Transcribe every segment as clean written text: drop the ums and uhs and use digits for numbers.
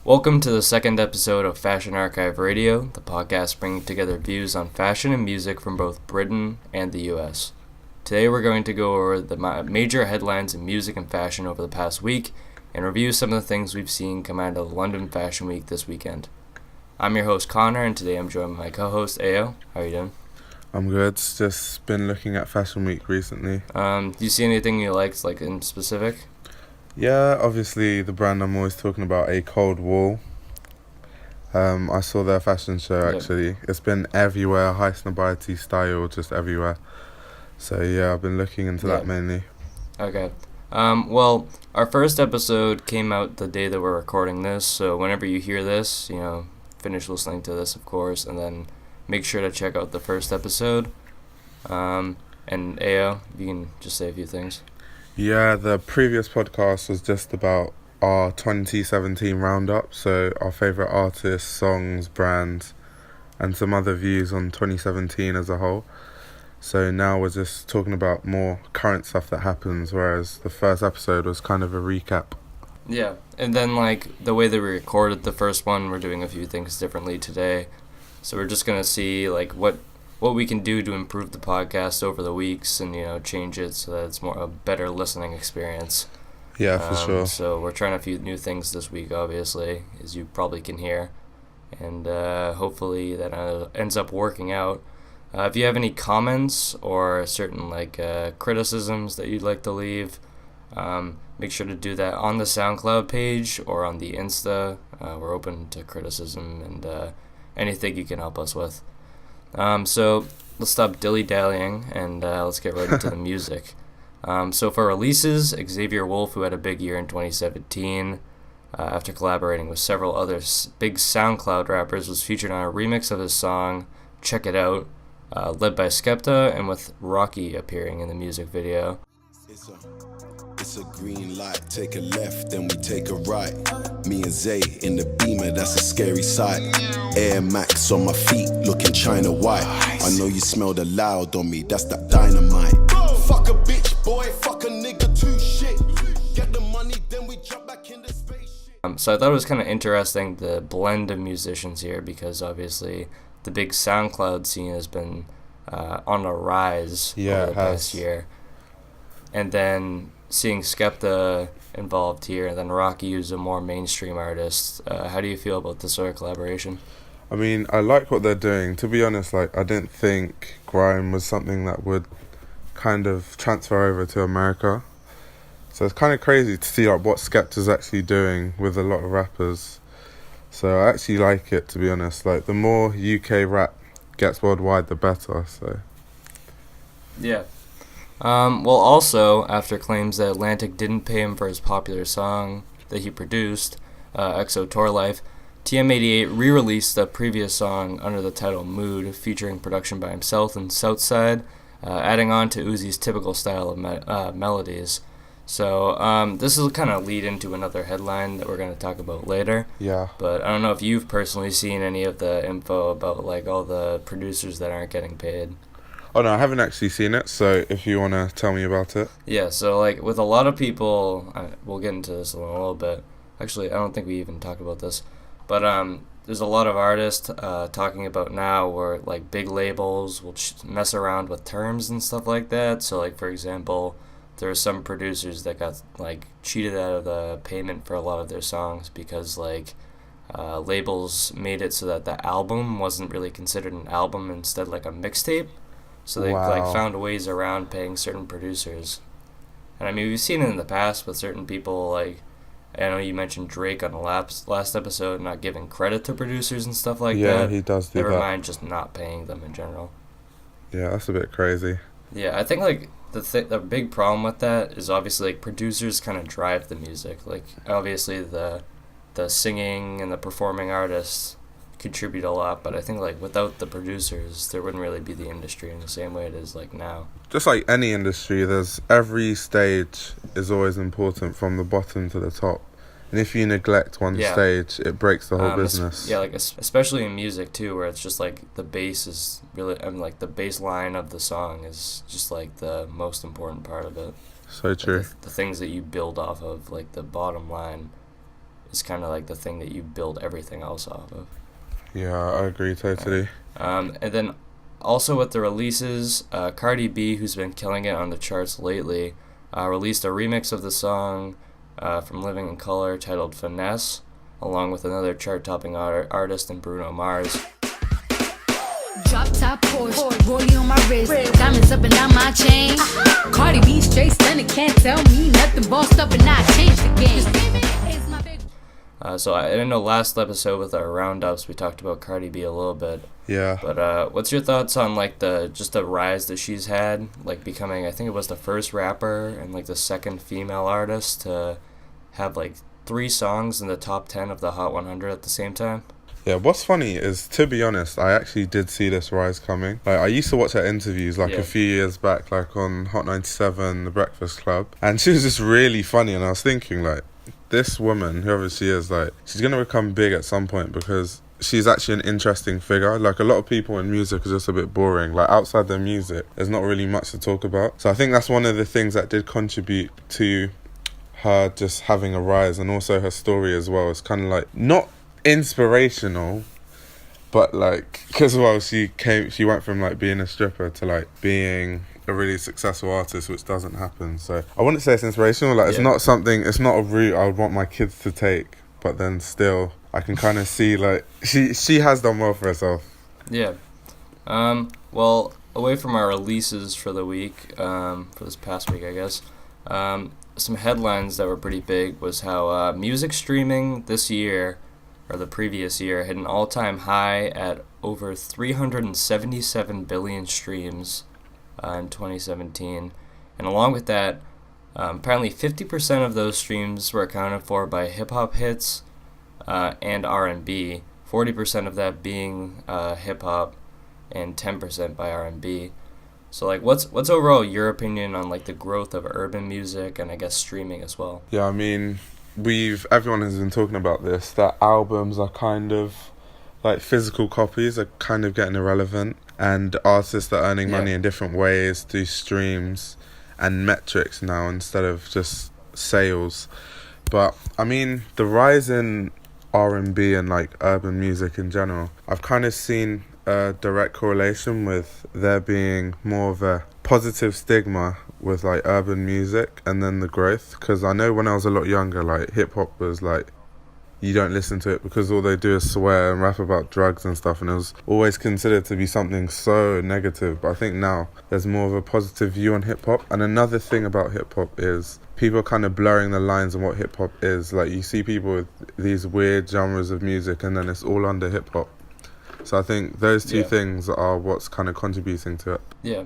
Welcome to the second episode of Fashion Archive Radio, the podcast bringing together views on fashion and music from both Britain and the US. Today we're going to go over the major headlines in music and fashion over the past week and review some of the things we've seen come out of London Fashion Week this weekend. I'm your host Connor, and today I'm joined by my co-host Ayo. How are you doing? I'm good. Just been looking at Fashion Week recently. Do you see anything you liked, like in specific? Yeah, obviously the brand I'm always talking about, A Cold Wall. I saw their fashion show actually. Yep. It's been everywhere, high snobiety style, just everywhere. So yeah, I've been looking into that mainly. Okay. Well, our first episode came out the day that we're recording this, so whenever you hear this, finish listening to this, of course, and then make sure to check out the first episode. And Ayo, you can just say a few things. Yeah, the previous podcast was just about our 2017 roundup, so our favourite artists, songs, brands, and some other views on 2017 as a whole. So now we're just talking about more current stuff that happens, whereas the first episode was kind of a recap. Yeah, and then the way that we recorded the first one, we're doing a few things differently today. So we're just going to see what we can do to improve the podcast over the weeks and, change it so that it's a better listening experience. Yeah, for sure. So we're trying a few new things this week, obviously, as you probably can hear. And hopefully that ends up working out. If you have any comments or certain criticisms that you'd like to leave, make sure to do that on the SoundCloud page or on the Insta. We're open to criticism and anything you can help us with. So let's stop dilly-dallying and let's get right into the music. So for releases, Xavier Wulf, who had a big year in 2017, after collaborating with several other big SoundCloud rappers, was featured on a remix of his song Check It Out, led by Skepta, and with Rocky appearing in the music video. It's a green light, take a left, then we take a right. Me and Zay in the Beamer, that's a scary sight. Air Max on my feet, looking China white. I know you smell the loud on me, that's that dynamite. Fuck a bitch, boy, fuck a nigga, too shit. Get the money, then we jump back in the space. So I thought it was kind of interesting, the blend of musicians here, because obviously the big SoundCloud scene has been on a rise over the past year. And then seeing Skepta involved here, and then Rocky, who's a more mainstream artist. How do you feel about this sort of collaboration? I mean, I like what they're doing. To be honest, I didn't think grime was something that would kind of transfer over to America. So it's kind of crazy to see what Skepta's actually doing with a lot of rappers. So I actually like it, to be honest. The more UK rap gets worldwide, the better. So yeah. Well, also, after claims that Atlantic didn't pay him for his popular song that he produced, EXO Tour Life, TM88 re-released the previous song under the title Mood, featuring production by himself and Southside, adding on to Uzi's typical style of melodies. So this will kind of lead into another headline that we're going to talk about later. Yeah. But I don't know if you've personally seen any of the info about all the producers that aren't getting paid. Oh no, I haven't actually seen it, so if you want to tell me about it. Yeah, so with a lot of people, we'll get into this in a little bit. Actually, I don't think we even talked about this. But there's a lot of artists talking about now where big labels will mess around with terms and stuff like that. So for example, there are some producers that got cheated out of the payment for a lot of their songs because labels made it so that the album wasn't really considered an album, instead a mixtape. So they found ways around paying certain producers. And I mean, we've seen it in the past with certain people, I know you mentioned Drake on the last episode, not giving credit to producers and stuff like that. Yeah, he does do that. Never mind just not paying them in general. Yeah, that's a bit crazy. Yeah, I think the big problem with that is obviously producers kind of drive the music. Obviously the singing and the performing artists contribute a lot, but I think without the producers there wouldn't really be the industry in the same way it is now. Just like any industry, every stage is always important from the bottom to the top, and if you neglect one stage, it breaks the whole business. Especially in music too, where it's just the bass is really, the bass line of the song is just the most important part of it. So true. The things that you build off of, the bottom line, is kind of like the thing that you build everything else off of. Yeah, I agree totally. And then also with the releases, Cardi B, who's been killing it on the charts lately, released a remix of the song from Living in Color titled Finesse, along with another chart-topping artist in Bruno Mars. Drop top Porsche, rollie on my wrist, diamonds up and down my chain. Cardi B straight stunning, can't tell me nothing. Bossed up and I changed the game. So I know last episode with our roundups we talked about Cardi B a little bit. Yeah. But what's your thoughts on like the rise that she's had, like becoming, I think it was the first rapper and like the second female artist to have like 3 songs in the top 10 of the Hot 100 at the same time? Yeah, what's funny is, to be honest, I actually did see this rise coming. Like, I used to watch her interviews, like, a few years back, like, on Hot 97, The Breakfast Club. And she was just really funny, and I was thinking, like, this woman, whoever she is, like, she's going to become big at some point because she's actually an interesting figure. Like, a lot of people in music are just a bit boring. Like, outside their music, there's not really much to talk about. So I think that's one of the things that did contribute to her just having a rise, and also her story as well. It's kind of, like, not inspirational, but like, because she went from like being a stripper to like being a really successful artist, which doesn't happen. So I wouldn't say it's inspirational. Like, it's not a route I would want my kids to take, but then still I can kind of see like she has done well for herself. Yeah. Well, away from our releases for the week, for this past week, I guess, some headlines that were pretty big was how music streaming this year, or the previous year, hit an all-time high at over 377 billion streams in 2017. And along with that, apparently 50% of those streams were accounted for by hip-hop hits and R&B, 40% of that being hip-hop, and 10% by R&B. So, like, what's overall your opinion on, like, the growth of urban music and, I guess, streaming as well? Yeah, I mean, everyone has been talking about this, that albums are kind of like physical copies are kind of getting irrelevant, and artists are earning money in different ways through streams and metrics now instead of just sales. But I mean, the rise in R&B and like urban music in general, I've kind of seen a direct correlation with there being more of a positive stigma with like urban music and then the growth, because I know when I was a lot younger, like hip hop was like, you don't listen to it because all they do is swear and rap about drugs and stuff, and it was always considered to be something so negative. But I think now there's more of a positive view on hip hop. And another thing about hip hop is people are kind of blurring the lines on what hip hop is. Like, you see people with these weird genres of music and then it's all under hip hop. So I think those two things are what's kind of contributing to it. Yeah.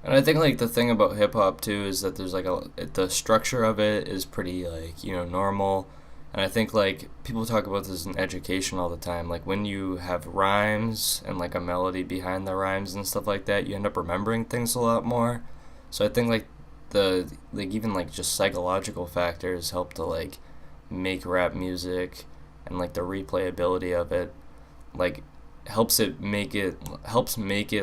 And I think, like, the thing about hip-hop, too, is that there's, like, the structure of it is pretty, like, you know, normal. And I think, like, people talk about this in education all the time. Like, when you have rhymes and, like, a melody behind the rhymes and stuff like that, you end up remembering things a lot more. So I think, like, even, like, just psychological factors help to, like, make rap music, and, like, the replayability of it, like, helps make it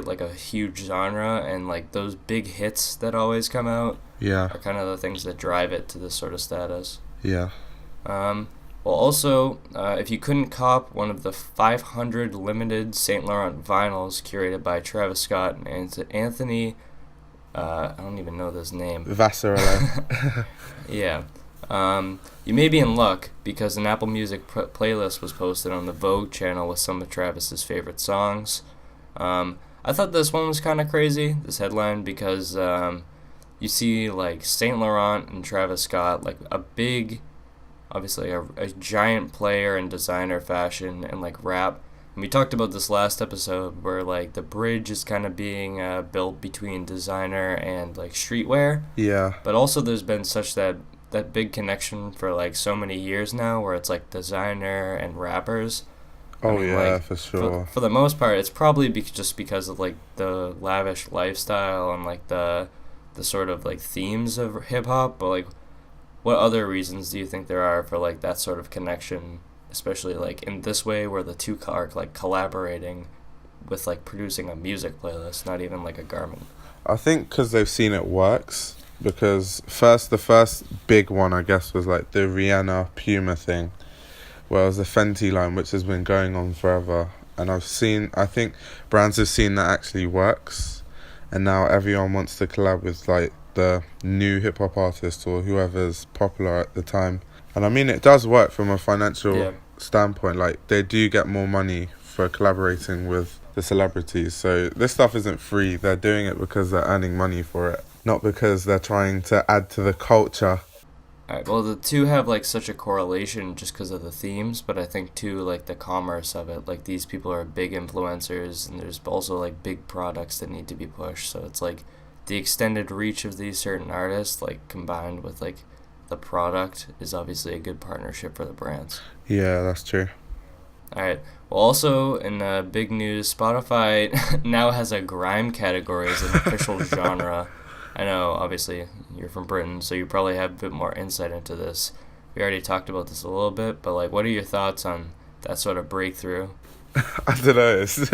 like a huge genre, and like those big hits that always come out are kind of the things that drive it to this sort of status. Well, also, if you couldn't cop one of the 500 limited Saint Laurent vinyls curated by Travis Scott and Anthony, I don't even know this name, Vasarely. You may be in luck, because an Apple Music playlist was posted on the Vogue channel with some of Travis's favorite songs. I thought this one was kind of crazy, this headline, because you see like Saint Laurent and Travis Scott, like a big, obviously a giant player in designer fashion and like rap. And we talked about this last episode where like the bridge is kind of being built between designer and like streetwear. Yeah. But also there's been such that big connection for like so many years now, where it's like designer and rappers. For sure. For the most part, it's probably just because of like the lavish lifestyle and like the sort of like themes of hip hop. But like, what other reasons do you think there are for like that sort of connection, especially like in this way where the two are like collaborating with like producing a music playlist, not even like a garment? I think because they've seen it works. Because the first big one, I guess, was like the Rihanna Puma thing, Whereas the Fenty line, which has been going on forever, and I think brands have seen that actually works, and now everyone wants to collab with like the new hip hop artist or whoever's popular at the time. And I mean, it does work from a financial standpoint. Like, they do get more money for collaborating with the celebrities. So this stuff isn't free. They're doing it because they're earning money for it, not because they're trying to add to the culture. Alright, well, the two have like such a correlation just because of the themes, but I think too, like the commerce of it, like these people are big influencers, and there's also like big products that need to be pushed. So it's like the extended reach of these certain artists, like combined with like the product, is obviously a good partnership for the brands. Yeah, that's true. Alright, well, also in big news, Spotify now has a grime category as an official genre. I know, obviously, you're from Britain, so you probably have a bit more insight into this. We already talked about this a little bit, but like, what are your thoughts on that sort of breakthrough? I don't know. It's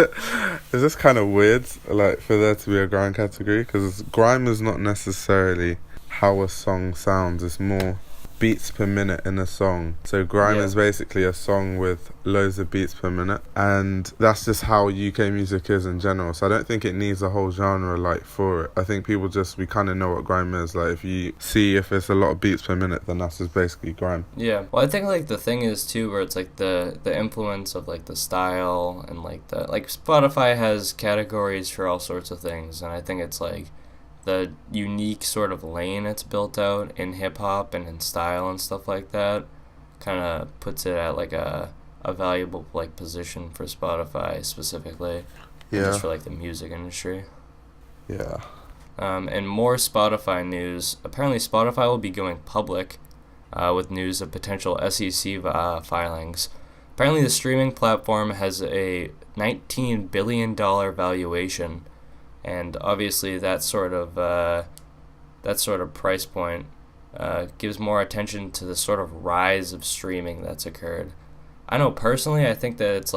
just kind of weird, like, for there to be a grime category, because grime is not necessarily how a song sounds. It's more beats per minute in a song. So grime is basically a song with loads of beats per minute, and that's just how UK music is in general. So I don't think it needs a whole genre like for it. I think we kind of know what grime is. Like, if you see if it's a lot of beats per minute, then that's just basically grime. Yeah, well, I think like the thing is too, where it's like the influence of like the style, and like Spotify has categories for all sorts of things, and I think it's like the unique sort of lane it's built out in hip-hop and in style and stuff like that kind of puts it at like a valuable like position for Spotify specifically, and just for like the music industry. Yeah. And more Spotify news. Apparently Spotify will be going public with news of potential SEC filings. Apparently the streaming platform has a $19 billion valuation. And obviously that sort of price point gives more attention to the sort of rise of streaming that's occurred. I know personally, I think that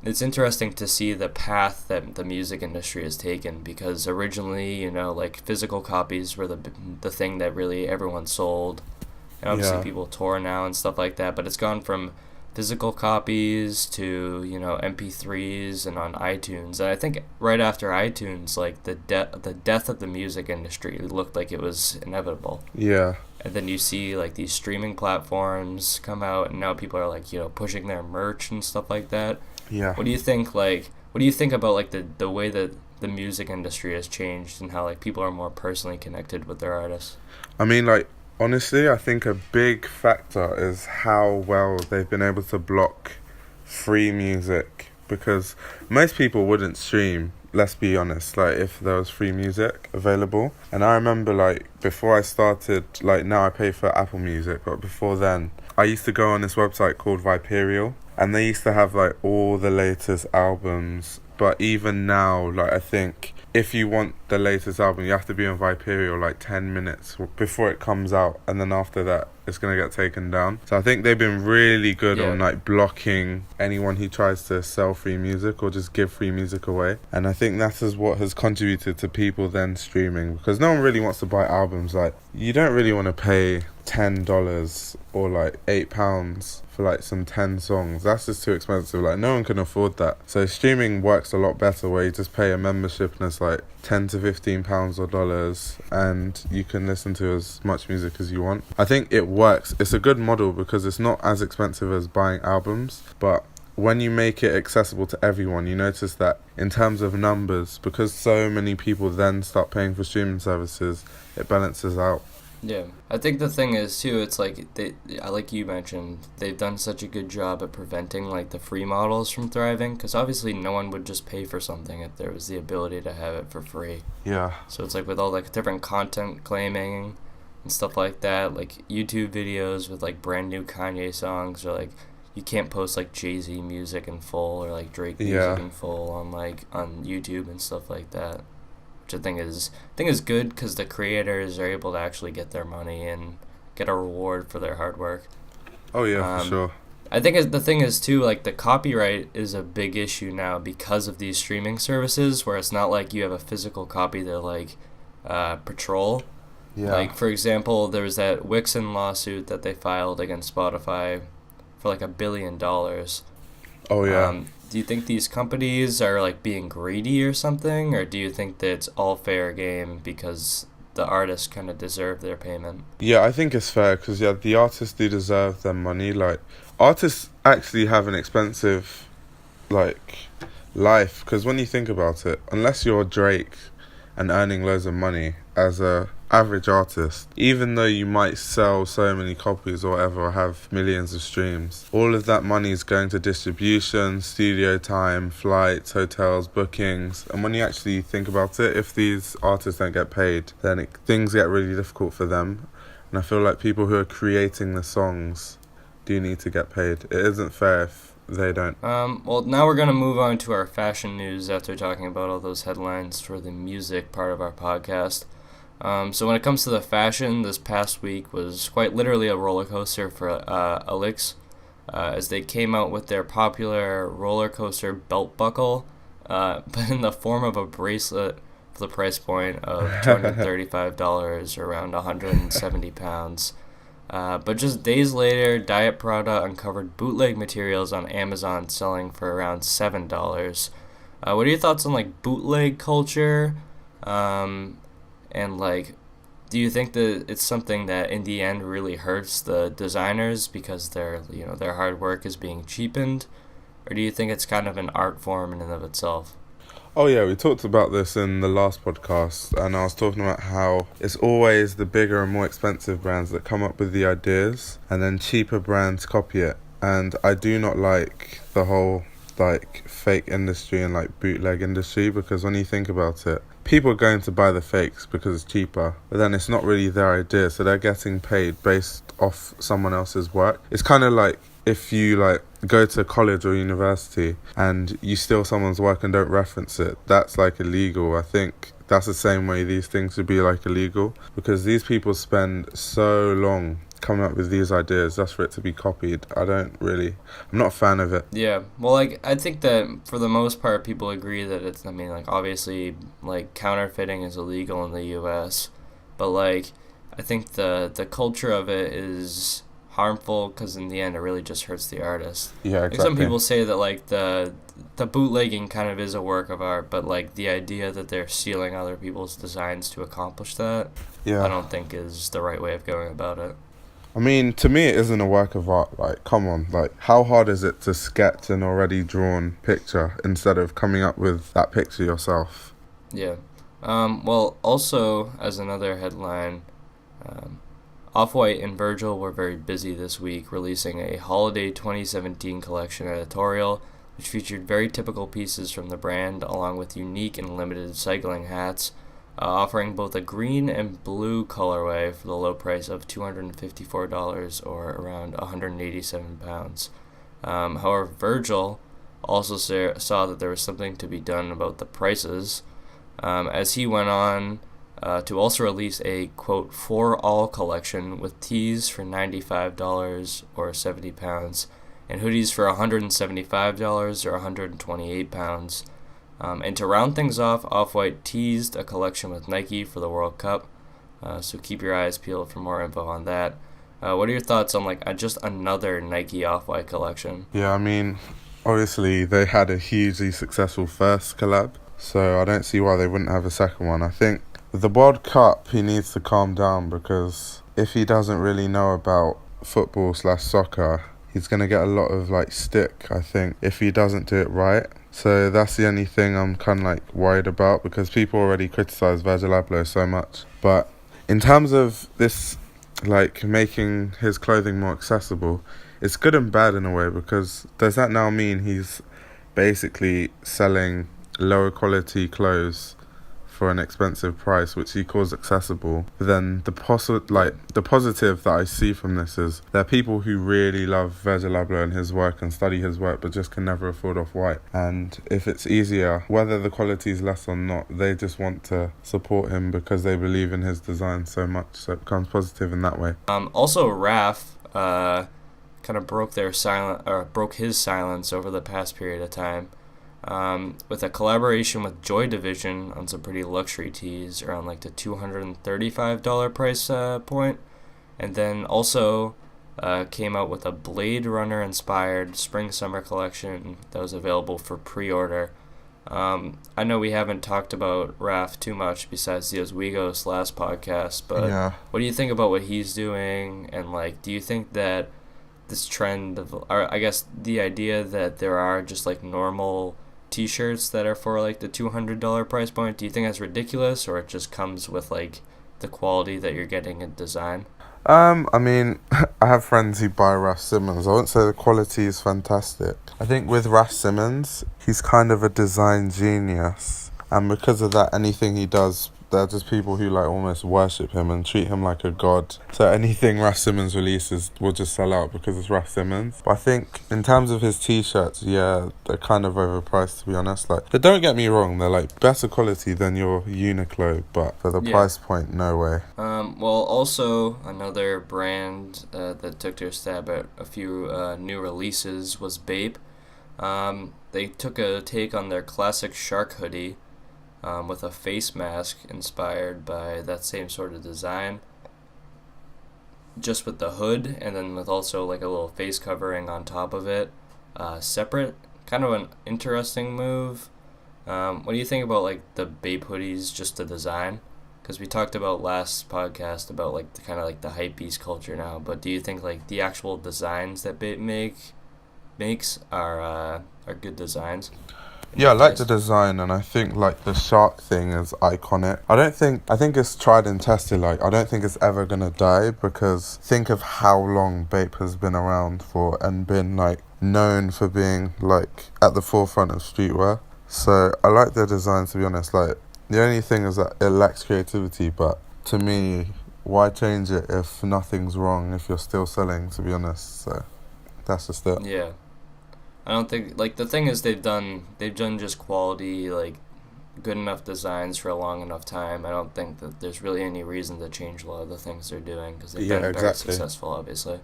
it's interesting to see the path that the music industry has taken, because originally, like physical copies were the thing that really everyone sold. And obviously people tour now and stuff like that, but it's gone from physical copies to MP3s and on iTunes. And I think right after iTunes, like the death of the music industry looked like it was inevitable. Yeah. And then you see like these streaming platforms come out, and now people are like pushing their merch and stuff like that. Yeah. What do you think about like the way that the music industry has changed, and how like people are more personally connected with their artists? I mean, like, honestly, I think a big factor is how well they've been able to block free music, because most people wouldn't stream, let's be honest, like if there was free music available. And I remember, like, before I started, like, now I pay for Apple Music, but before then I used to go on this website called Viperial, and they used to have like all the latest albums. But even now, like, I think if you want the latest album, you have to be on Viperial like 10 minutes before it comes out, and then after that it's going to get taken down. So I think they've been really good on like blocking anyone who tries to sell free music or just give free music away. And I think that is what has contributed to people then streaming, because no one really wants to buy albums. Like, you don't really want to pay $10 or like £8 for like some 10 songs. That's just too expensive. Like, no one can afford that. So streaming works a lot better, where you just pay a membership and it's like £10 to £15 or dollars, and you can listen to as much music as you want. I think it works. It's a good model because it's not as expensive as buying albums, but when you make it accessible to everyone, you notice that in terms of numbers, because so many people then start paying for streaming services, it balances out. Yeah, I think the thing is too, it's like like you mentioned, they've done such a good job at preventing like the free models from thriving, because obviously no one would just pay for something if there was the ability to have it for free. Yeah. So it's like with all like different content claiming and stuff like that, like YouTube videos with like brand new Kanye songs, or like you can't post like Jay-Z music in full or like Drake music in full on YouTube and stuff like that. I think is good, because the creators are able to actually get their money and get a reward for their hard work. Oh yeah, for sure. I think the thing is too, like the copyright is a big issue now because of these streaming services, where it's not like you have a physical copy that like patrol. Yeah. Like, for example, there was that Wixen lawsuit that they filed against Spotify for like $1 billion. Oh yeah. Do you think these companies are like being greedy or something, or do you think that it's all fair game because the artists kind of deserve their payment? Yeah, I think it's fair because the artists do deserve their money. Like, artists actually have an expensive, like, life, because when you think about it, unless you're Drake and earning loads of money as a average artist, even though you might sell so many copies or whatever, or have millions of streams, all of that money is going to distribution, studio time, flights, hotels, bookings. And when you actually think about it, if these artists don't get paid, then things get really difficult for them. And I feel like people who are creating the songs do need to get paid. It isn't fair if they don't. Well, now we're going to move on to our fashion news after talking about all those headlines for the music part of our podcast. So when it comes to the fashion, this past week was quite literally a roller coaster for Alix, as they came out with their popular roller coaster belt buckle, but in the form of a bracelet for the price point of $235, around 170 pounds. But just days later, Diet Prada uncovered bootleg materials on Amazon selling for around $7. What are your thoughts on like bootleg culture? And like, do you think that it's something that in the end really hurts the designers because their hard work is being cheapened, or do you think it's kind of an art form in and of itself? Oh yeah, we talked about this in the last podcast, and I was talking about how it's always the bigger and more expensive brands that come up with the ideas, and then cheaper brands copy it. And I do not like the whole like fake industry and like bootleg industry, because when you think about it, people are going to buy the fakes because it's cheaper, but then it's not really their idea, so they're getting paid based off someone else's work. It's kind of like if you like go to college or university and you steal someone's work and don't reference it, that's like illegal. I think that's the same way these things should be like illegal, because these people spend so long coming up with these ideas just for it to be copied. I'm not a fan of it. Yeah, well, like, I think that for the most part people agree that it's, I mean, like, obviously, like, counterfeiting is illegal in the US, but like, I think the culture of it is harmful because in the end it really just hurts the artist. Yeah, exactly. Like, some people say that like the bootlegging kind of is a work of art, but like the idea that they're stealing other people's designs to accomplish that, Yeah, I don't think is the right way of going about it. I mean, to me, it isn't a work of art. Like, come on. Like, how hard is it to sketch an already drawn picture instead of coming up with that picture yourself? Yeah. Well, also, as another headline, Off-White and Virgil were very busy this week releasing a Holiday 2017 collection editorial, which featured very typical pieces from the brand, along with unique and limited cycling hats, offering both a green and blue colorway for the low price of $254, or around 187 pounds. However, Virgil also saw that there was something to be done about the prices, as he went on to also release a, quote, for all collection with tees for $95 or 70 pounds, and hoodies for $175 or 128 pounds. And to round things off, Off-White teased a collection with Nike for the World Cup, so keep your eyes peeled for more info on that. What are your thoughts on like just another Nike Off-White collection? Yeah, I mean, obviously they had a hugely successful first collab, so I don't see why they wouldn't have a second one. I think with the World Cup, he needs to calm down, because if he doesn't really know about football/soccer, he's going to get a lot of like stick, I think, if he doesn't do it right. So that's the only thing I'm kind of like worried about, because people already criticize Virgil Abloh so much. But in terms of this, like making his clothing more accessible, it's good and bad in a way, because does that now mean he's basically selling lower quality clothes for an expensive price, which he calls accessible? But then the positive that I see from this is there are people who really love Virgil Abloh and his work and study his work, but just can never afford Off-White. And if it's easier, whether the quality is less or not, they just want to support him because they believe in his design so much. So it becomes positive in that way. Also, Raf kind of broke his silence over the past period of time. With a collaboration with Joy Division on some pretty luxury tees around like the $235 price point, and then also came out with a Blade Runner inspired spring summer collection that was available for pre-order. I know we haven't talked about Raph too much besides the Oswegos last podcast, but Yeah. what do you think about what he's doing? And like, do you think that this trend of, or I guess the idea that there are just like normal t-shirts that are for like the $200 price point, do you think that's ridiculous, or it just comes with like the quality that you're getting in design? I mean, I have friends who buy Raf Simons. I wouldn't say the quality is fantastic. I think with Raf Simons, he's kind of a design genius. And because of that, anything he does, there are just people who like almost worship him and treat him like a god. So anything Raf Simons releases will just sell out because it's Raf Simons. But I think in terms of his t-shirts, yeah, they're kind of overpriced, to be honest. Like, but don't get me wrong, they're like better quality than your Uniqlo, but for the price point, no way. Well, also another brand that took their stab at a few new releases was Bape. They took a take on their classic shark hoodie, with a face mask inspired by that same sort of design, just with the hood, and then with also like a little face covering on top of it, separate. Kind of an interesting move. What do you think about like the Bape hoodies, just the design? Because we talked about last podcast about like the kind of like the hypebeast culture now, but do you think like the actual designs that Bape makes are good designs? Yeah, I like the design, and I think like the shark thing is iconic. I think it's tried and tested. Like, I don't think it's ever gonna die, because think of how long Bape has been around for and been like known for being like at the forefront of streetwear. So I like their designs, to be honest. Like, the only thing is that it lacks creativity, but to me, why change it if nothing's wrong, if you're still selling, to be honest. So that's just it. Yeah. I don't think, like, the thing is they've done just quality, like, good enough designs for a long enough time. I don't think that there's really any reason to change a lot of the things they're doing, because they've been very successful, obviously.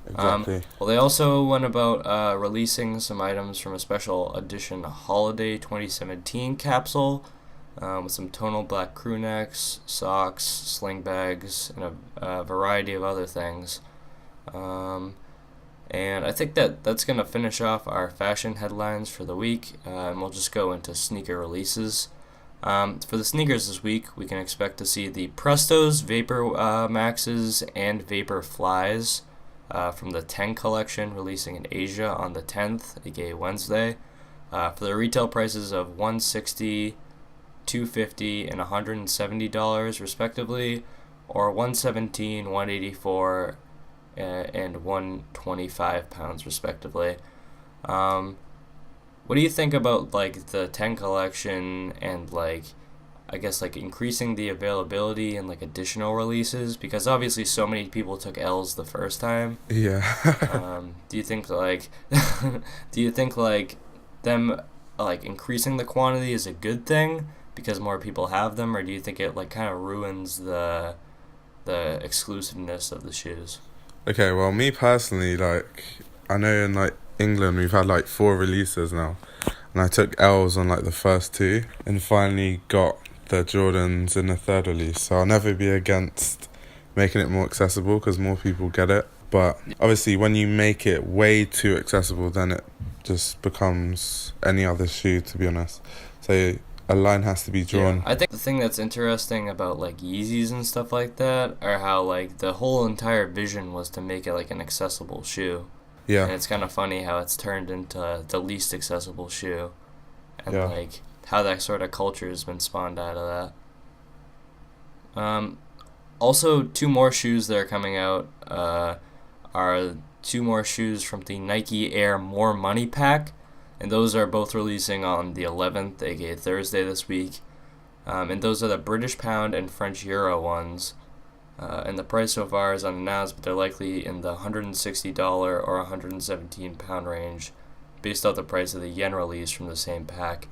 Exactly. Well, they also went about releasing some items from a special edition Holiday 2017 capsule, with some tonal black crew necks, socks, sling bags, and a variety of other things. And I think that's going to finish off our fashion headlines for the week, and we'll just go into sneaker releases. For the sneakers this week, we can expect to see the Prestos, Vapor Maxes, and Vapor Flies from the 10 collection releasing in Asia on the 10th, aka Wednesday, for the retail prices of $160, $250, and $170 respectively, or $117, $184, and £125 respectively. What do you think about like the 10 collection and like, I guess like increasing the availability and like additional releases, because obviously so many people took L's the first time? Yeah. Do you think like them like increasing the quantity is a good thing because more people have them, or do you think it like kind of ruins the exclusiveness of the shoes? Okay, well, me personally, like, I know in like England we've had like 4 releases now, and I took L's on like the first 2 and finally got the Jordans in the 3rd release. So I'll never be against making it more accessible because more people get it. But obviously when you make it way too accessible, then it just becomes any other shoe, to be honest. So a line has to be drawn. Yeah, I think the thing that's interesting about like Yeezys and stuff like that are how like the whole entire vision was to make it like an accessible shoe. Yeah. And it's kind of funny how it's turned into the least accessible shoe, and like how that sort of culture has been spawned out of that. Also, 2 more shoes that are coming out are 2 more shoes from the Nike Air More Money pack. And those are both releasing on the 11th, aka Thursday this week. And those are the British Pound and French Euro ones. And the price so far is unannounced, but they're likely in the $160 or £117 range, based off the price of the yen release from the same pack.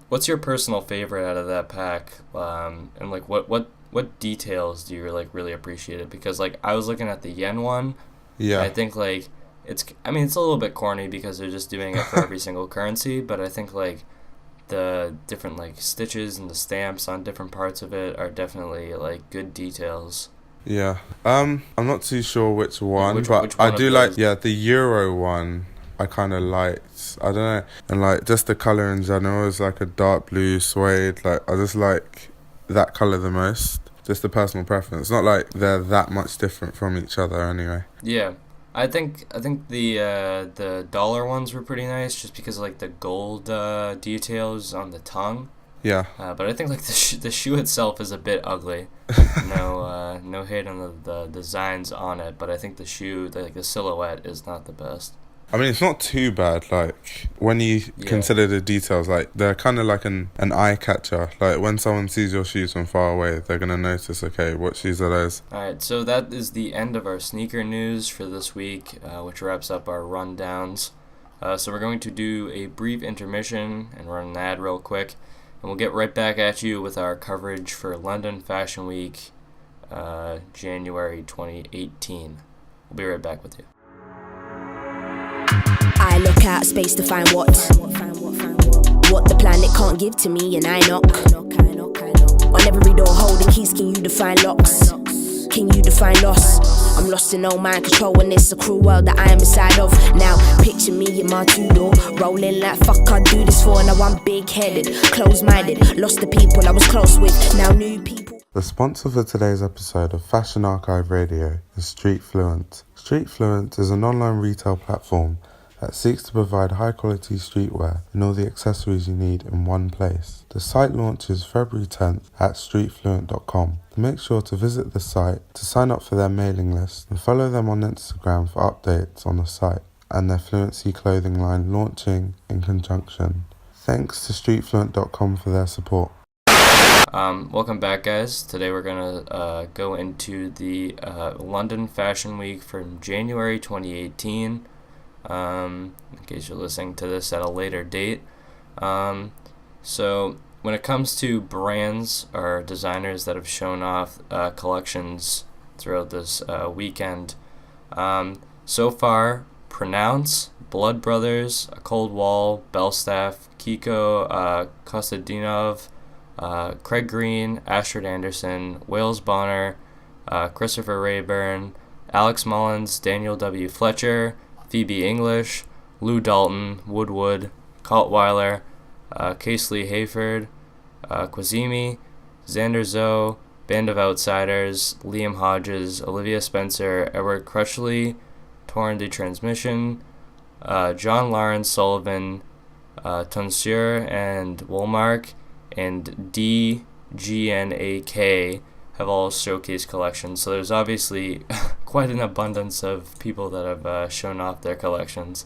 What's your personal favorite out of that pack? And like what details do you like really appreciate it? Because like I was looking at the yen one. Yeah. I think like it's a little bit corny because they're just doing it for every single currency, but I think like the different like stitches and the stamps on different parts of it are definitely like good details. Yeah. I'm not too sure which one, which but I one of do like, those? yeah, the Euro one. I kind of liked. I don't know, and like just the color in general is like a dark blue suede. Like I just like that color the most. Just a personal preference. Not like they're that much different from each other anyway. Yeah, I think the dollar ones were pretty nice just because of like the gold details on the tongue. Yeah. But I think like the shoe itself is a bit ugly. No hate on the designs on it, but I think the shoe, the silhouette, is not the best. I mean, it's not too bad. Like when you consider the details, like they're kind of like an eye catcher. Like when someone sees your shoes from far away, they're gonna notice. Okay, what shoes are those? All right, so that is the end of our sneaker news for this week, which wraps up our rundowns. So we're going to do a brief intermission and run an ad real quick, and we'll get right back at you with our coverage for London Fashion Week, January 2018. We'll be right back with you. I look out space to find what the planet can't give to me, and I knock on every door holding keys. Can you define locks? Can you define loss? I'm lost in no mind control when it's a cruel world that I am inside of. Now picture me in my two-door, rolling like fuck I do this for. Now I'm big-headed, closed-minded, lost the people I was close with, now new people. The sponsor for today's episode of Fashion Archive Radio is Street Fluent. Street Fluent is an online retail platform that seeks to provide high-quality streetwear and all the accessories you need in one place. The site launches February 10th at streetfluent.com. Make sure to visit the site to sign up for their mailing list and follow them on Instagram for updates on the site and their Fluency clothing line launching in conjunction. Thanks to streetfluent.com for their support. Welcome back, guys. Today we're gonna go into the London Fashion Week from January 2018. In case you're listening to this at a later date. So when it comes to brands or designers that have shown off collections throughout this weekend, so far, Pronounce, Blood Brothers, A Cold Wall, Belstaff, Kiko Kostadinov, Craig Green, Astrid Anderson, Wales Bonner, Christopher Rayburn, Alex Mullins, Daniel W. Fletcher, Phoebe English, Lou Dalton, Woodwood, Kaltweiler, Casely Hayford, Quazimi, Xander Zoe, Band of Outsiders, Liam Hodges, Olivia Spencer, Edward Crutchley, Torn de Transmission, John Lawrence Sullivan, Tonsure and Woolmark, and DGNAK have all showcase collections. So there's obviously quite an abundance of people that have shown off their collections.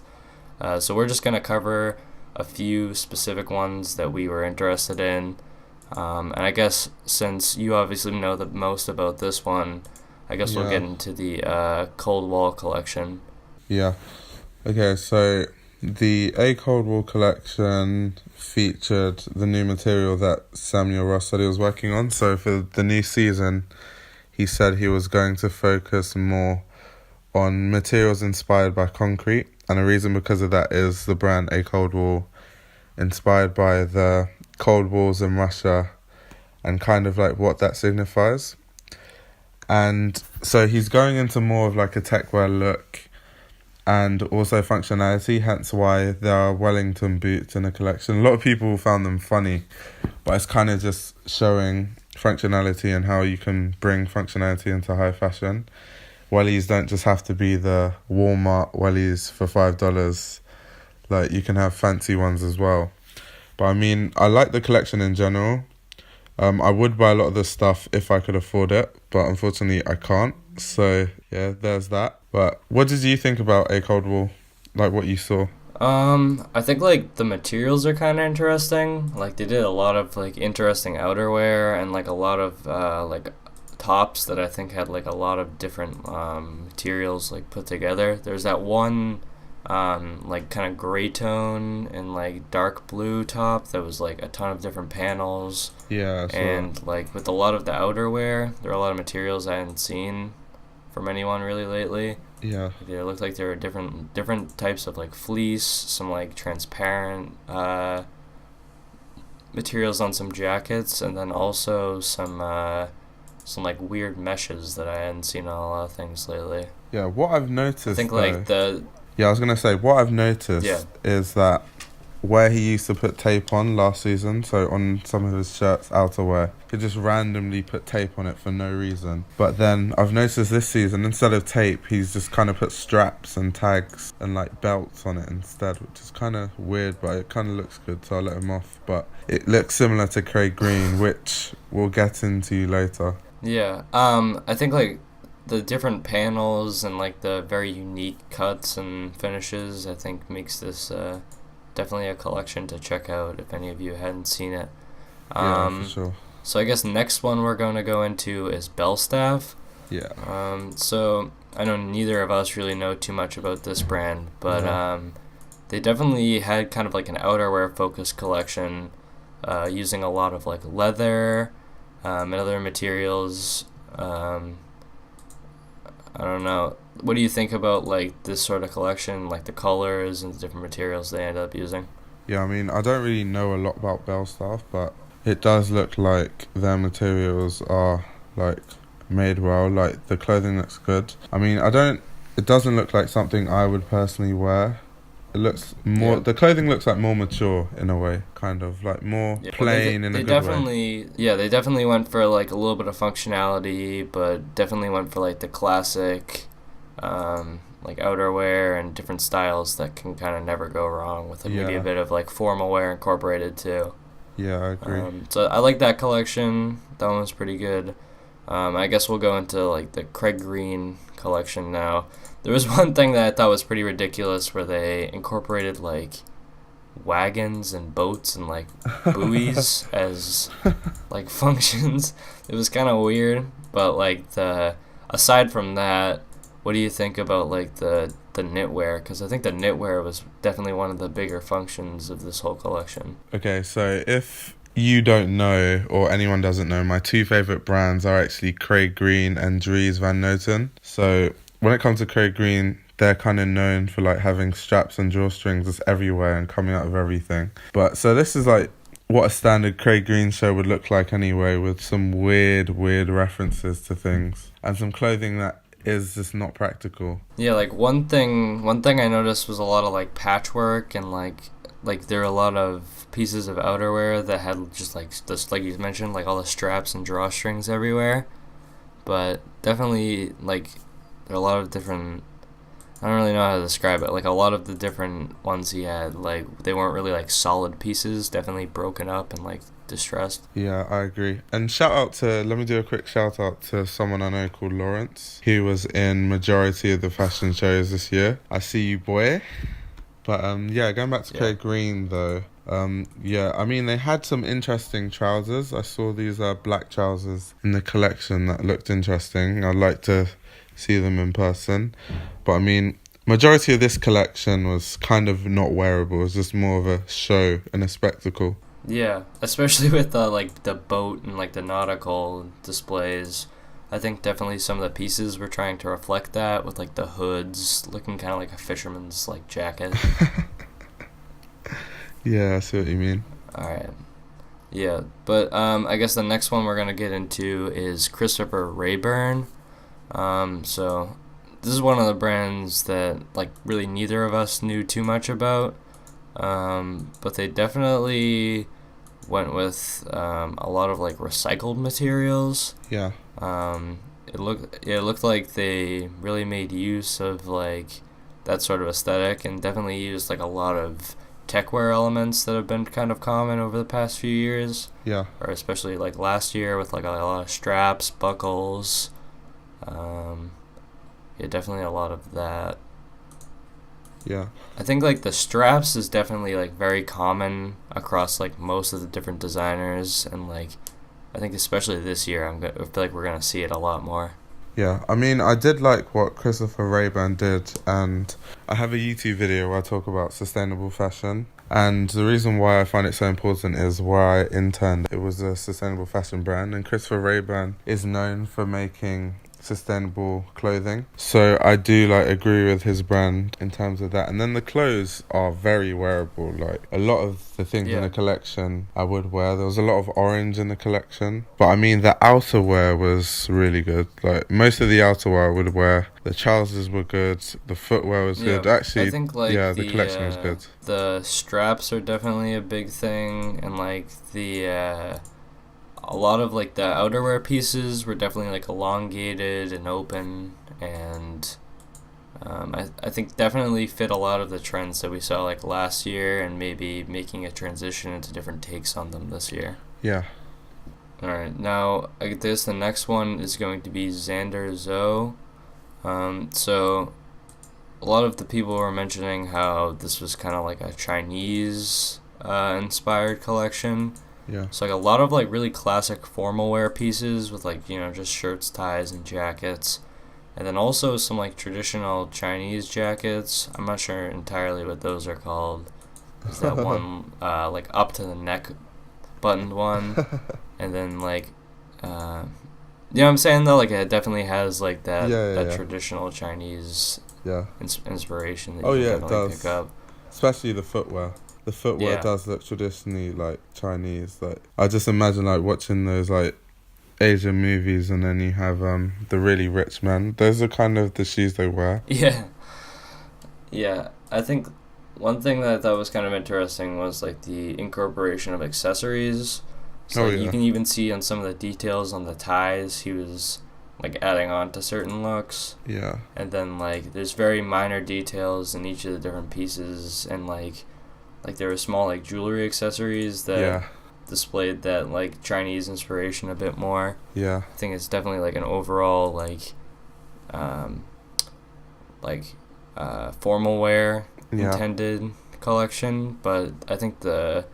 So we're just going to cover a few specific ones that we were interested in. And I guess since you obviously know the most about this one, I guess we'll get into the Cold Wall collection. Yeah. Okay, so the A Cold Wall collection featured the new material that Samuel Ross said he was working on. So for the new season, he said he was going to focus more on materials inspired by concrete. And the reason because of that is the brand A Cold Wall, inspired by the Cold Wars in Russia and kind of like what that signifies. And so he's going into more of like a techwear look and also functionality, hence why there are Wellington boots in the collection. A lot of people found them funny, but it's kind of just showing functionality and how you can bring functionality into high fashion. Wellies don't just have to be the Walmart wellies for $5. Like, you can have fancy ones as well. But I mean, I like the collection in general. I would buy a lot of this stuff if I could afford it, but unfortunately I can't. So yeah, there's that. But what did you think about A Cold Wall? Like what you saw? I think like the materials are kind of interesting. Like they did a lot of like interesting outerwear and like a lot of like tops that I think had like a lot of different materials like put together. There's that one like kind of gray tone and like dark blue top that was like a ton of different panels. Yeah. And like with a lot of the outerwear, there are a lot of materials I hadn't seen from anyone really lately. Yeah. It looked like there were different types of like fleece, some like transparent materials on some jackets, and then also some some like weird meshes that I hadn't seen on a lot of things lately. Yeah, what I've noticed, I think though, like the yeah, I was gonna say what I've noticed is that where he used to put tape on last season, so on some of his shirts, outerwear, he just randomly put tape on it for no reason. But then I've noticed this season, instead of tape, he's just kind of put straps and tags and like belts on it instead, which is kind of weird, but it kind of looks good, so I'll let him off. But it looks similar to Craig Green, which we'll get into later. Yeah, I think like the different panels and like the very unique cuts and finishes, I think makes this definitely a collection to check out if any of you hadn't seen it. Yeah, for sure. So I guess next one we're going to go into is Belstaff. Yeah. So I know neither of us really know too much about this brand, but they definitely had kind of like an outerwear focused collection, using a lot of like leather and other materials. I don't know. What do you think about like this sort of collection, like the colors and the different materials they end up using? Yeah, I mean, I don't really know a lot about Belstaff, but it does look like their materials are like made well. Like the clothing looks good. I mean, it doesn't look like something I would personally wear. It looks more. Yeah. The clothing looks like more mature in a way, kind of like more plain in a good way. They definitely went for like a little bit of functionality, but definitely went for like the classic, like outerwear and different styles that can kind of never go wrong with like, maybe a bit of like formal wear incorporated too. Yeah, I agree. So I like that collection. That one was pretty good. I guess we'll go into like the Craig Green collection now. There was one thing that I thought was pretty ridiculous where they incorporated like wagons and boats and like buoys as like functions. It was kind of weird, but like aside from that, what do you think about like the knitwear? Because I think the knitwear was definitely one of the bigger functions of this whole collection. Okay, so if you don't know or anyone doesn't know, my two favourite brands are actually Craig Green and Dries Van Noten. So when it comes to Craig Green, they're kind of known for like having straps and drawstrings just everywhere and coming out of everything. But so this is like what a standard Craig Green show would look like anyway, with some weird references to things and some clothing that is just not practical. Yeah, like one thing I noticed was a lot of like patchwork and like there are a lot of pieces of outerwear that had just like you mentioned, like all the straps and drawstrings everywhere. But definitely like there are a lot of different, I don't really know how to describe it, like a lot of the different ones he had, like they weren't really like solid pieces, definitely broken up and like distressed. Yeah, I agree. And let me do a quick shout out to someone I know called Lawrence. He was in majority of the fashion shows this year. I see you, boy. But going back to Craig Green though, I mean they had some interesting trousers. I saw these black trousers in the collection that looked interesting. I'd like to see them in person. But I mean, majority of this collection was kind of not wearable. It was just more of a show and a spectacle. Yeah, especially with the boat and like the nautical displays. I think definitely some of the pieces were trying to reflect that with like the hoods looking kind of like a fisherman's like jacket. Yeah, I see what you mean. Alright. Yeah, but I guess the next one we're going to get into is Christopher Rayburn. So this is one of the brands that like really neither of us knew too much about. But they definitely went with a lot of like recycled materials. Yeah. It looked like they really made use of like that sort of aesthetic and definitely used like a lot of techwear elements that have been kind of common over the past few years. Yeah. Or especially like last year with like a lot of straps, buckles. Definitely a lot of that. Yeah. I think like the straps is definitely like very common across like most of the different designers, and like I think especially this year I feel like we're gonna see it a lot more. Yeah, I mean, I did like what Christopher Rayburn did, and I have a YouTube video where I talk about sustainable fashion, and the reason why I find it so important is where I interned. It was a sustainable fashion brand, and Christopher Rayburn is known for making sustainable clothing. So I do like agree with his brand in terms of that. And then the clothes are very wearable. Like a lot of the things in the collection I would wear. There was a lot of orange in the collection. But I mean the outerwear was really good. Like most of the outerwear I would wear. The trousers were good. The footwear was good. Actually, I think like the collection was good. The straps are definitely a big thing, and like a lot of like the outerwear pieces were definitely like elongated and open, and I think definitely fit a lot of the trends that we saw like last year, and maybe making a transition into different takes on them this year. Yeah. Alright, now I guess the next one is going to be Xander Zoe. So a lot of the people were mentioning how this was kind of like a Chinese inspired collection. Yeah. So like a lot of like really classic formal wear pieces with like, you know, just shirts, ties, and jackets. And then also some like traditional Chinese jackets. I'm not sure entirely what those are called. There's that one like up to the neck buttoned one. And then like you know what I'm saying though? Like it definitely has like that traditional Chinese inspiration that you can definitely pick up. Especially the footwear. The footwear does look traditionally like Chinese. Like I just imagine like watching those like Asian movies, and then you have the really rich men. Those are kind of the shoes they wear. Yeah. I think one thing that I thought was kind of interesting was like the incorporation of accessories. So you can even see on some of the details on the ties, he was like adding on to certain looks. Yeah. And then like there's very minor details in each of the different pieces, and like there were small like jewelry accessories that displayed that like Chinese inspiration a bit more. Yeah. I think it's definitely like an overall formal wear intended collection, but I think the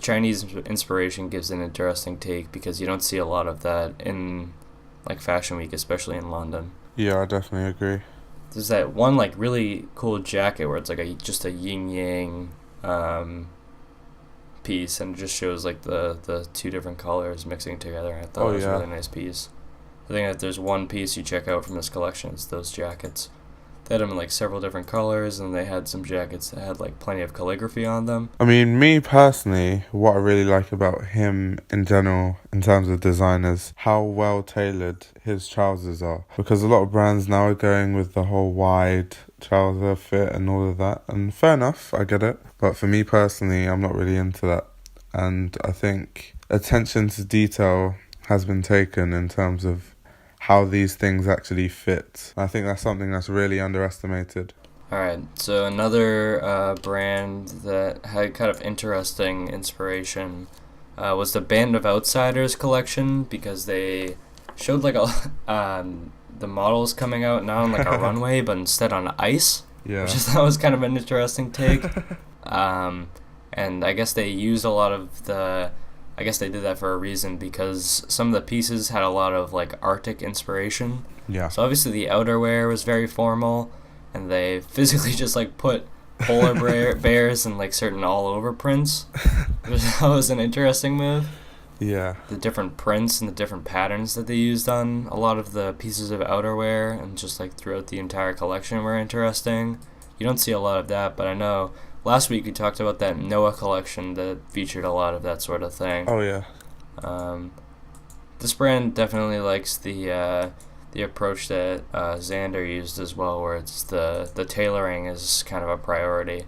Chinese inspiration gives an interesting take because you don't see a lot of that in like Fashion Week, especially in London. Yeah, I definitely agree. There's that one like really cool jacket where it's like just a yin yang piece, and it just shows like the two different colors mixing together. I thought it was a really nice piece. I think that there's one piece you check out from this collection, it's those jackets. They had them in like several different colors, and they had some jackets that had like plenty of calligraphy on them. I mean, me personally, what I really like about him in general, in terms of designers, how well tailored his trousers are. Because a lot of brands now are going with the whole wide trouser fit and all of that. And fair enough, I get it. But for me personally, I'm not really into that. And I think attention to detail has been taken in terms of how these things actually fit. I think that's something that's really underestimated. Alright, so another brand that had kind of interesting inspiration was the Band of Outsiders collection, because they showed like the models coming out not on like a runway but instead on ice, which I thought was kind of an interesting take. And I guess they used a lot of I guess they did that for a reason, because some of the pieces had a lot of like Arctic inspiration. Yeah. So obviously the outerwear was very formal, and they physically just like put polar bears and like certain all over prints. That was an interesting move. Yeah. The different prints and the different patterns that they used on a lot of the pieces of outerwear and just like throughout the entire collection were interesting. You don't see a lot of that, but I know last week we talked about that Noah collection that featured a lot of that sort of thing. Oh yeah. This brand definitely likes the approach that Xander used as well, where it's the tailoring is kind of a priority.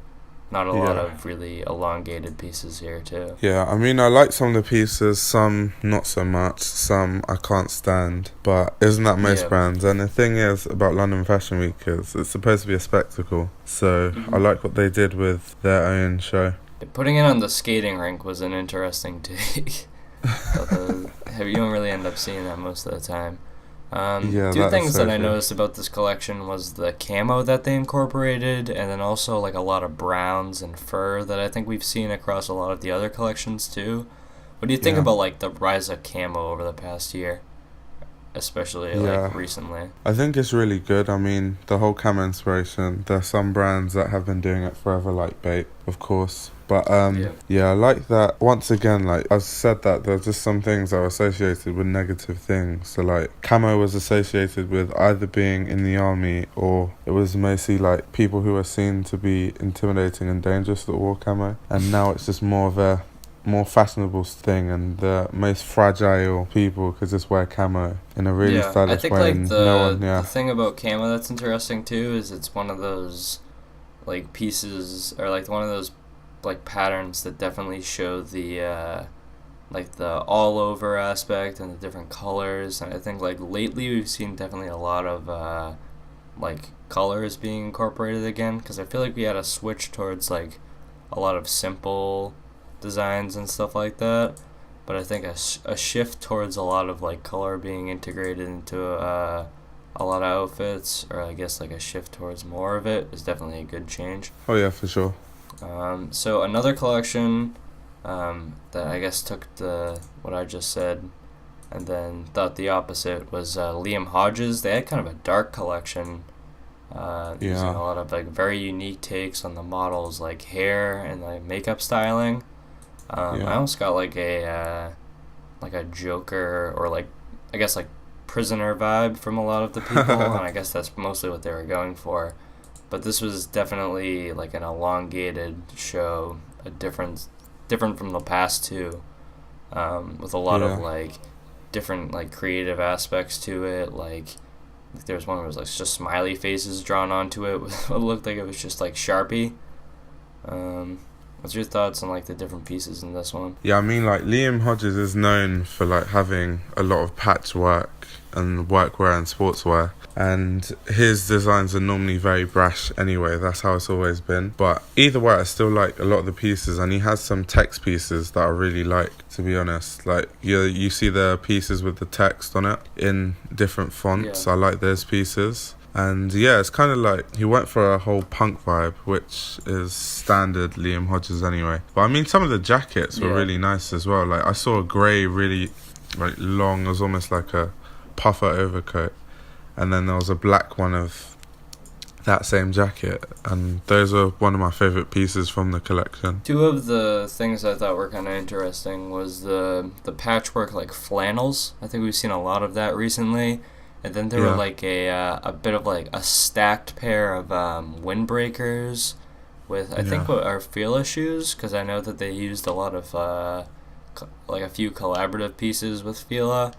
Not a lot of really elongated pieces here too. Yeah, I mean, I like some of the pieces, some not so much, some I can't stand. But isn't that most brands? And the thing is about London Fashion Week is it's supposed to be a spectacle. So I like what they did with their own show. Putting it on the skating rink was an interesting take. You don't really end up seeing that most of the time. Two things that I noticed about this collection was the camo that they incorporated, and then also like a lot of browns and fur that I think we've seen across a lot of the other collections too. What do you think about like the rise of camo over the past year? especially Yeah. like recently. I think it's really good. I mean, the whole camo inspiration, there's some brands that have been doing it forever, like Bape, of course. But yeah, I like that. Once again, like I've said, that there's just some things that are associated with negative things. So like camo was associated with either being in the army, or it was mostly like people who were seen to be intimidating and dangerous that wore camo. And now it's just more of a more fashionable thing, and the most fragile people could just wear camo in a really I stylish think way. like And the thing about camo that's interesting too is it's one of those like pieces, or like one of those like patterns that definitely show the like the all over aspect and the different colors. And I think like lately we've seen definitely a lot of like colors being incorporated again, because I feel like we had a switch towards like a lot of simple designs and stuff like that, but I think a shift towards a lot of like color being integrated into a lot of outfits, or I guess like a shift towards more of it, is definitely a good change. Oh yeah, for sure. So another collection that I guess took what I just said and then thought the opposite was Liam Hodges. They had kind of a dark collection, using a lot of like very unique takes on the models, like hair and like makeup styling. I almost got like a Joker, or like I guess like prisoner vibe from a lot of the people, and I guess that's mostly what they were going for. But this was definitely like an elongated show, a different from the past two, with a lot of like different like creative aspects to it. Like there's one where it was like just smiley faces drawn onto it. It looked like it was just like Sharpie. What's your thoughts on like the different pieces in this one? Yeah, I mean, like Liam Hodges is known for like having a lot of patchwork and workwear and sportswear, and his designs are normally very brash anyway. That's how it's always been. But either way, I still like a lot of the pieces, and he has some text pieces that I really like, to be honest. Like you see the pieces with the text on it in different fonts. I like those pieces. And yeah, it's kind of like he went for a whole punk vibe, which is standard Liam Hodges anyway. But I mean, some of the jackets were really nice as well. Like I saw a grey, really like long, it was almost like a puffer overcoat, and then there was a black one of that same jacket, and those are one of my favourite pieces from the collection. Two of the things I thought were kind of interesting was the patchwork like flannels. I think we've seen a lot of that recently. And then there were like a bit of like a stacked pair of windbreakers with I think what are Fila shoes, because I know that they used a lot of like a few collaborative pieces with Fila.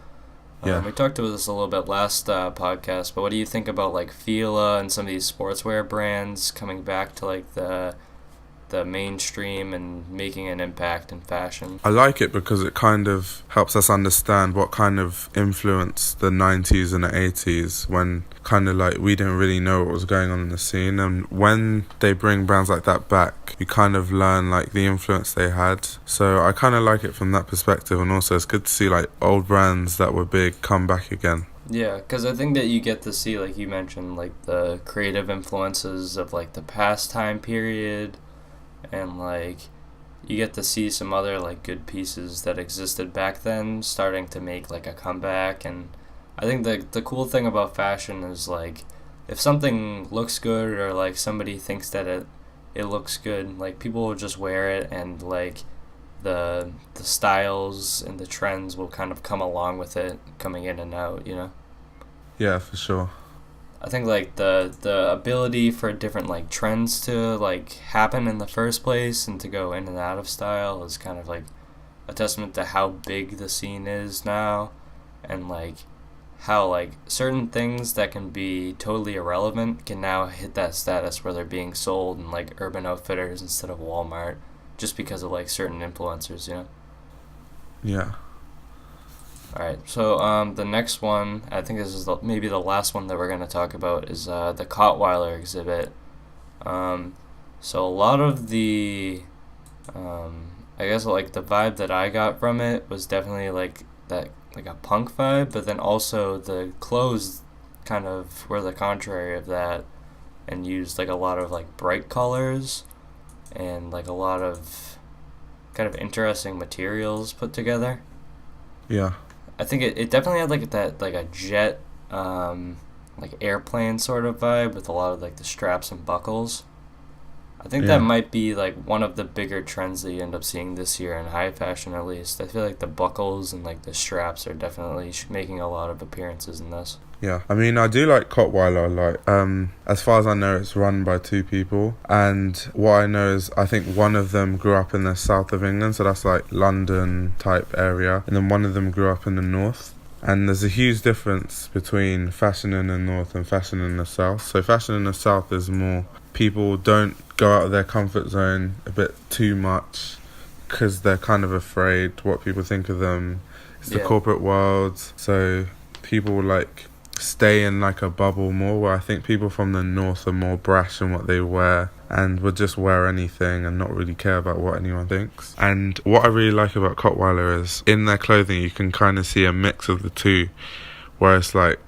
We talked about this a little bit last podcast, but what do you think about like Fila and some of these sportswear brands coming back to like the mainstream and making an impact in fashion? I like it because it kind of helps us understand what kind of influence the 90s and the 80s, when kind of like we didn't really know what was going on in the scene. And when they bring brands like that back, you kind of learn like the influence they had. So I kind of like it from that perspective, and also it's good to see like old brands that were big come back again. Yeah, because I think that you get to see, like you mentioned, like the creative influences of like the past time period, and like you get to see some other like good pieces that existed back then starting to make like a comeback. And I think the cool thing about fashion is like if something looks good, or like somebody thinks that it looks good, like people will just wear it, and like the styles and the trends will kind of come along with it, coming in and out, you know? Yeah, for sure. I think like the ability for different like trends to like happen in the first place and to go in and out of style is kind of like a testament to how big the scene is now, and like how like certain things that can be totally irrelevant can now hit that status where they're being sold in like Urban Outfitters instead of Walmart, just because of like certain influencers, you know? Yeah. Alright, so the next one, I think this is maybe the last one that we're going to talk about, is the Kottweiler exhibit. So a lot of the, I guess like the vibe that I got from it was definitely like that, like a punk vibe, but then also the clothes kind of were the contrary of that, and used like a lot of like bright colors and like a lot of kind of interesting materials put together. Yeah. I think it definitely had like that like a jet like airplane sort of vibe with a lot of like the straps and buckles. I think that might be like one of the bigger trends that you end up seeing this year in high fashion, at least. I feel like the buckles and like the straps are definitely making a lot of appearances in this. Yeah, I mean, I do like Kotweiler. Like, as far as I know, it's run by two people, and what I know is I think one of them grew up in the south of England, so that's like London type area, and then one of them grew up in the north. And there's a huge difference between fashion in the north and fashion in the south. So fashion in the south is more people don't go out of their comfort zone a bit too much because they're kind of afraid what people think of them. It's the corporate world, so people like stay in like a bubble more, where I think people from the north are more brash in what they wear and would just wear anything and not really care about what anyone thinks. And what I really like about Kotweiler is in their clothing you can kind of see a mix of the two, where it's like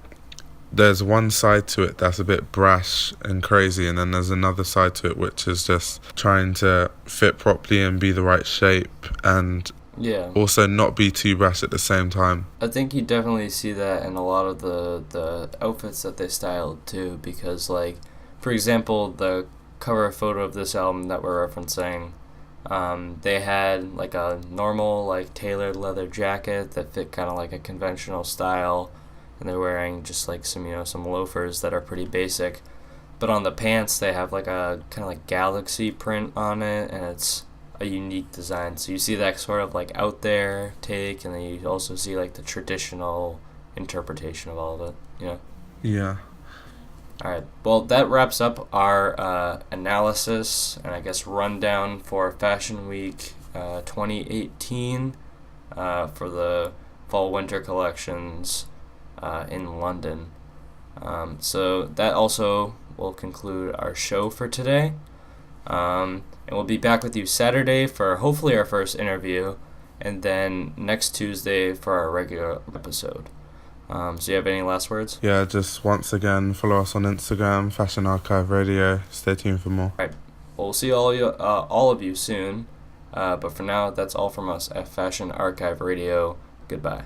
there's one side to it that's a bit brash and crazy, and then there's another side to it which is just trying to fit properly and be the right shape and also not be too brash at the same time. I think you definitely see that in a lot of the outfits that they styled too, because like, for example, the cover photo of this album that we're referencing, they had like a normal like tailored leather jacket that fit kind of like a conventional style, and they're wearing just like some loafers that are pretty basic, but on the pants they have like a kind of like galaxy print on it, and it's a unique design. So you see that sort of like out there take, and then you also see like the traditional interpretation of all of it, you know? Yeah. Alright, well that wraps up our analysis and I guess rundown for Fashion Week 2018 for the fall-winter collections in London. So that also will conclude our show for today. And we'll be back with you Saturday for hopefully our first interview, and then next Tuesday for our regular episode. So you have any last words? Yeah, just once again, follow us on Instagram, Fashion Archive Radio. Stay tuned for more. All right. Well, we'll see all of you soon. But for now, that's all from us at Fashion Archive Radio. Goodbye.